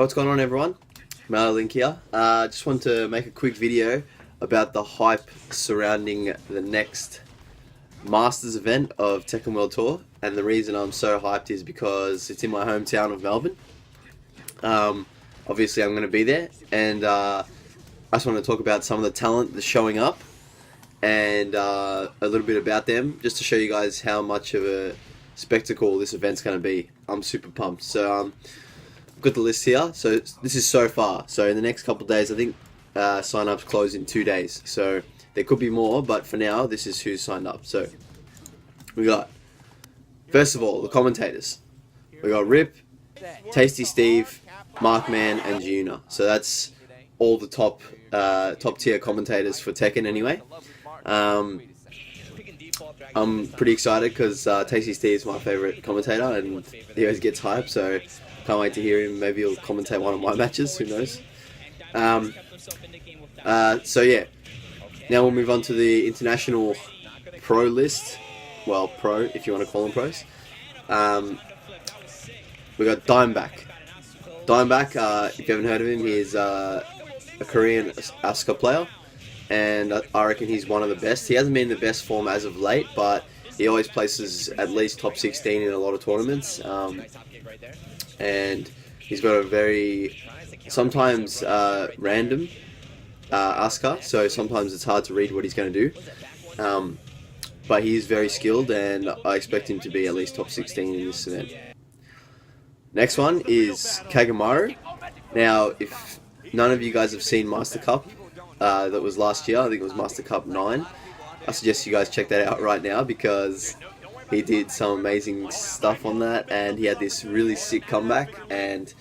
what's going on, everyone? Link here. Just want to make a quick video about the hype surrounding the next Masters event of Tekken World Tour, and the reason I'm so hyped is because it's in my hometown of Melbourne. Obviously I'm going to be there, and I just want to talk about some of the talent that's showing up and a little bit about them, just to show you guys how much of a spectacle this event's going to be. I'm super pumped. So I've got the list here. So this is so far. So in the next couple of days, I think sign-ups close in 2 days. So there could be more, but for now, this is who's signed up. So we got, first of all, the commentators. We got Rip, Tasty Steve, Markman, and Giuna. So that's all the top tier commentators for Tekken anyway. I'm pretty excited because Tasty Steve's my favourite commentator, and he always gets hype, so can't wait to hear him. Maybe he'll commentate one of my matches, who knows. So yeah, now we'll move on to the international pro list. Well, pro, if you want to call them pros. We got Dimeback. Dimeback, if you haven't heard of him, he's a Korean Asuka player, and I reckon he's one of the best. He hasn't been in the best form as of late, but he always places at least top 16 in a lot of tournaments. And he's got a very, sometimes random Asuka, so sometimes it's hard to read what he's going to do. But he's very skilled, and I expect him to be at least top 16 in this event. Next one is Kagamaru. Now, if none of you guys have seen Master Cup, that was last year, I think it was Master Cup 9, I suggest you guys check that out right now, because he did some amazing stuff on that, and he had this really sick comeback, and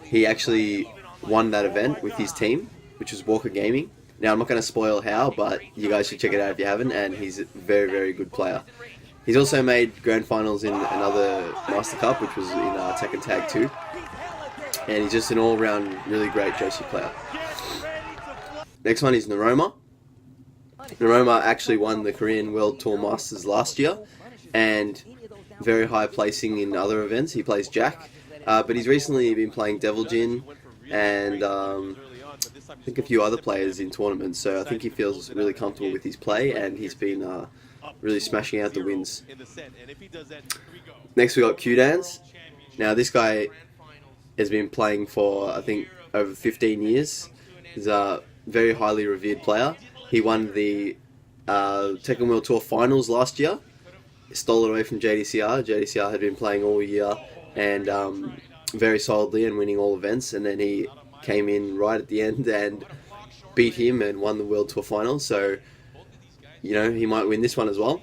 he actually won that event with his team, which was Walker Gaming. Now, I'm not going to spoil how, but you guys should check it out if you haven't, and he's a very, very good player. He's also made grand finals in another Master Cup, which was in Tekken Tag 2, and he's just an all-round really great Joshi player. Next one is Naroma. Naroma actually won the Korean World Tour Masters last year, and very high placing in other events. He plays Jack, but he's recently been playing Devil Jin and I think a few other players in tournaments, so I think he feels really comfortable with his play, and he's been really smashing out the wins. Next we got Q-Dance. Now this guy has been playing for, I think, over 15 years. He's a very highly revered player. He won the Tekken World Tour Finals last year. Stole it away from JDCR. JDCR had been playing all year and very solidly and winning all events, and then he came in right at the end and beat him and won the World Tour Finals. So, you know, he might win this one as well.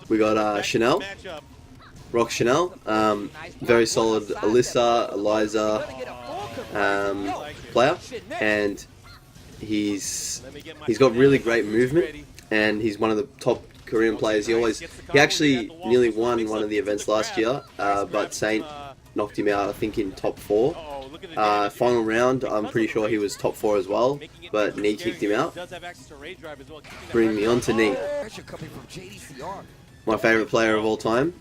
We got Chanel. Rock Chanel. Very solid Alyssa, Eliza player, and he's got really great movement, and he's one of the top Korean players. He actually nearly won one of the events last year, but Saint knocked him out, I think, in top 4. Final round, I'm pretty sure he was top 4 as well, but Knee kicked him out. Bring me on to Knee. My favourite player of all time.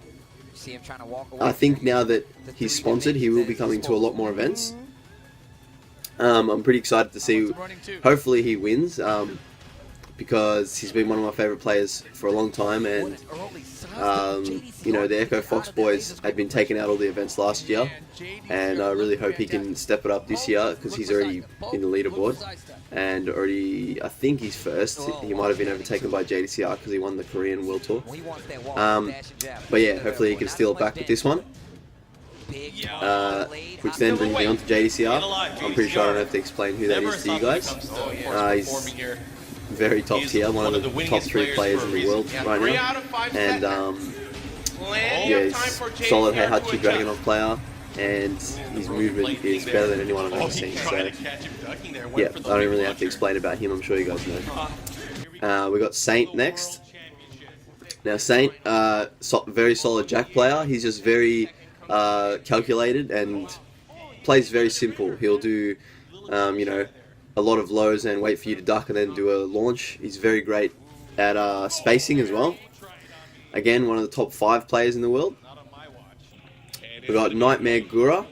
I think now that he's sponsored, he will be coming to a lot more events. I'm pretty excited to see, hopefully he wins, because he's been one of my favourite players for a long time, and you know, the Echo Fox boys had been taking out all the events last year, and I really hope he can step it up this year, because he's already in the leaderboard, and already, I think he's first. He might have been overtaken by JDCR because he won the Korean World Tour. But yeah, hopefully he can steal it back with this one. Which then brings me on to JDCR. I'm pretty sure I don't have to explain who that is to you guys. He's very top tier, one of the top 3 players in the world right now, and yeah, he's solid Heihachi Dragunov player, and his movement is better than anyone I've ever seen, so yeah, I don't really have to explain about him, I'm sure you guys know. We got Saint next. Now Saint, very solid Jack player. He's just very calculated and plays very simple. He'll do you know, a lot of lows and wait for you to duck and then do a launch. He's very great at spacing as well. Again, one of the top 5 players in the world. We got Nightmare Gura.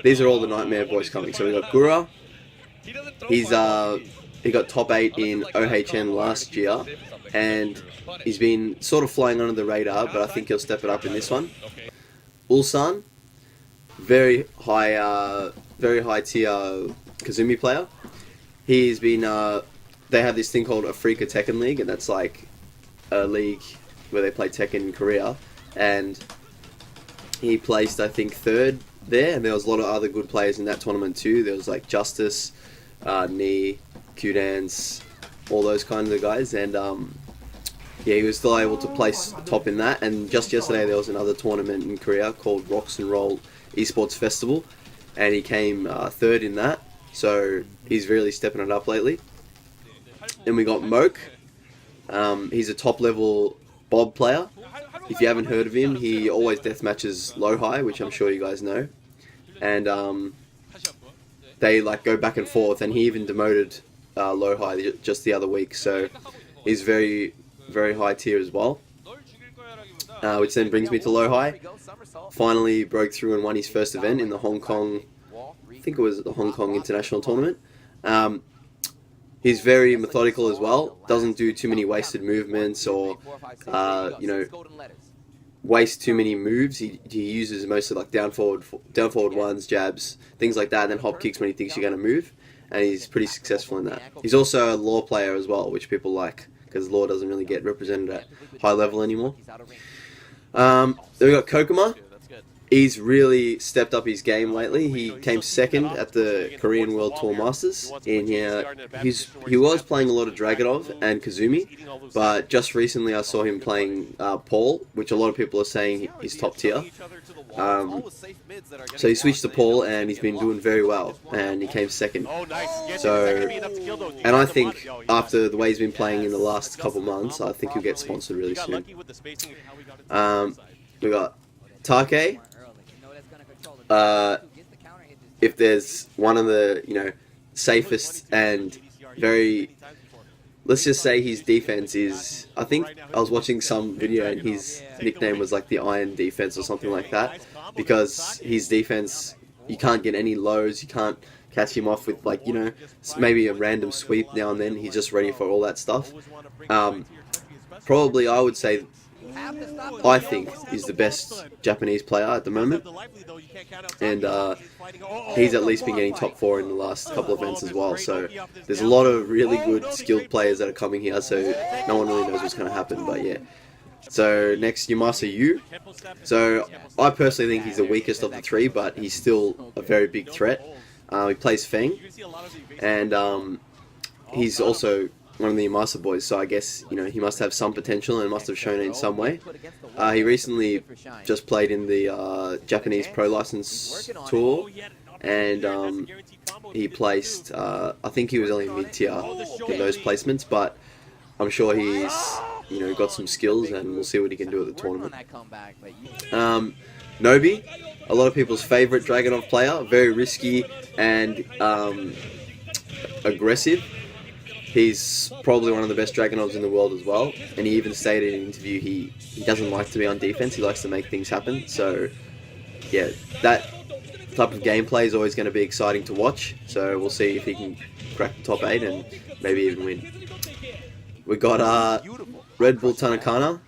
these are all the Nightmare boys coming. So we got Gura. He got top 8 in OHN last year, and he's been sort of flying under the radar, but I think he'll step it up in this one. Ulsan, very high tier Kazumi player. He's been they have this thing called Afrika Tekken League, and that's like a league where they play Tekken in Korea, and he placed, I think, 3rd there, and there was a lot of other good players in that tournament too. There was like Justice, Knee, Q-Dance, all those kinds of guys, and yeah, he was still able to place top in that. And just yesterday there was another tournament in Korea called Rocks and Roll Esports Festival, and he came 3rd in that, so he's really stepping it up lately. Then we got Moke. He's a top level Bob player. If you haven't heard of him, he always deathmatches low-high, which I'm sure you guys know, and they like go back and forth, and he even demoted low-high just the other week, so he's very, very high tier as well. Which then brings me to low-high. Finally broke through and won his first event in the Hong Kong, I think it was the Hong Kong International Tournament. He's very methodical as well, doesn't do too many wasted movements or, you know, waste too many moves. He uses mostly like down forward ones, jabs, things like that, and then hop kicks when he thinks you're going to move, and he's pretty successful in that. He's also a law player as well, which people like, because law doesn't really get represented at high level anymore. Then we got Kokuma. He's really stepped up his game lately. He came 2nd at the Korean World Tour Masters in here. He was playing a lot of Dragunov and Kazumi, but just recently I saw him playing Paul, which a lot of people are saying he's top tier. So he switched to Paul, and he's been doing very well, and he came 2nd. So, and I think after the way he's been playing in the last couple months, I think he'll get sponsored really soon. We got Take. If there's one of the, you know, safest and very, let's just say his defense is, I think I was watching some video and his nickname was like the Iron Defense or something like that, because his defense, you can't get any lows, you can't catch him off with, like, you know, maybe a random sweep now and then. He's just ready for all that stuff. Probably I would say, I think, is the best Japanese player at the moment, and he's at least been getting top 4 in the last couple of events as well, so there's a lot of really good skilled players that are coming here, so no one really knows what's going to happen, but yeah. So next, Yamasa Yu. So I personally think he's the weakest of the 3, but he's still a very big threat. He plays Feng, and he's also one of the Yamasa boys, so I guess, you know, he must have some potential and must have shown it in some way. He recently just played in the Japanese Pro License Tour, and he placed, I think he was only mid-tier in those placements, but I'm sure he's, you know, got some skills, and we'll see what he can do at the tournament. Nobi, a lot of people's favourite Dragunov player, very risky and aggressive. He's probably one of the best Dragunovs in the world as well, and he even stated in an interview he doesn't like to be on defense, he likes to make things happen, so yeah, that type of gameplay is always going to be exciting to watch, so we'll see if he can crack the top 8 and maybe even win. We got Red Bull Tanakana,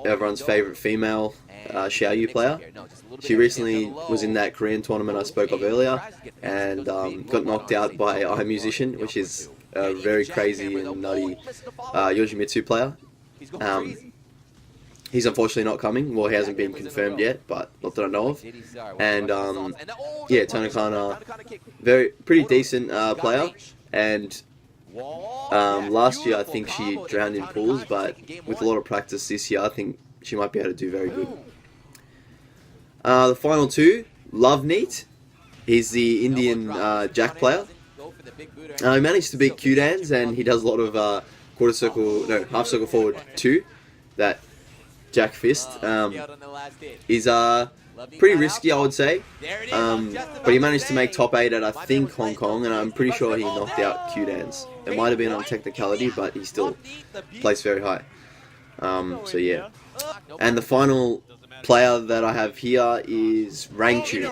everyone's favourite female Xiaoyu player. She recently was in that Korean tournament I spoke of earlier, and got knocked out by iMusician, which is a very crazy and nutty Yoshimitsu player. He's unfortunately not coming. Well, he hasn't been confirmed yet, but not that I know of. And yeah, Tanakana, pretty decent player. And last year I think she drowned in pools, but with a lot of practice this year, I think she might be able to do very good. The final 2, Loveneat. He's the Indian Jack player. He managed to beat Q-Dance, and he does a lot of half circle forward 2, that Jack fist. He's pretty risky, I would say, but he managed to make top 8 at, I think, Hong Kong, and I'm pretty sure he knocked out Q-Dance. It might have been on technicality, but he still placed very high. So yeah. And the final player that I have here is Rangchu.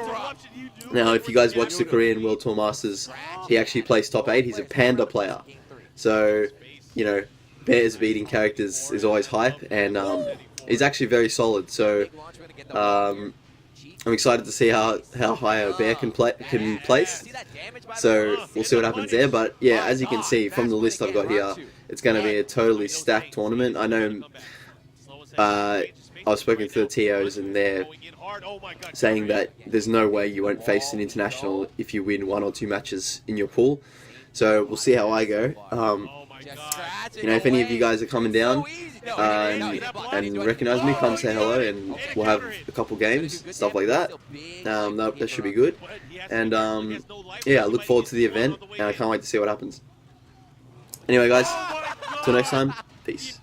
Now, if you guys watch the Korean World Tour Masters, he actually plays top 8. He's a Panda player. So, you know, Bears beating characters is always hype, and he's actually very solid. So, I'm excited to see how high a Bear can place. So we'll see what happens there. But yeah, as you can see from the list I've got here, it's going to be a totally stacked tournament. I know I've spoken to the TOs, and they're saying that there's no way you won't face an international if you win 1 or 2 matches in your pool. So we'll see how I go. You know, if any of you guys are coming down and recognize me, come say hello, and we'll have a couple games, stuff like that. That should be good. And yeah, I look forward to the event, and I can't wait to see what happens. Anyway, guys, till next time, peace.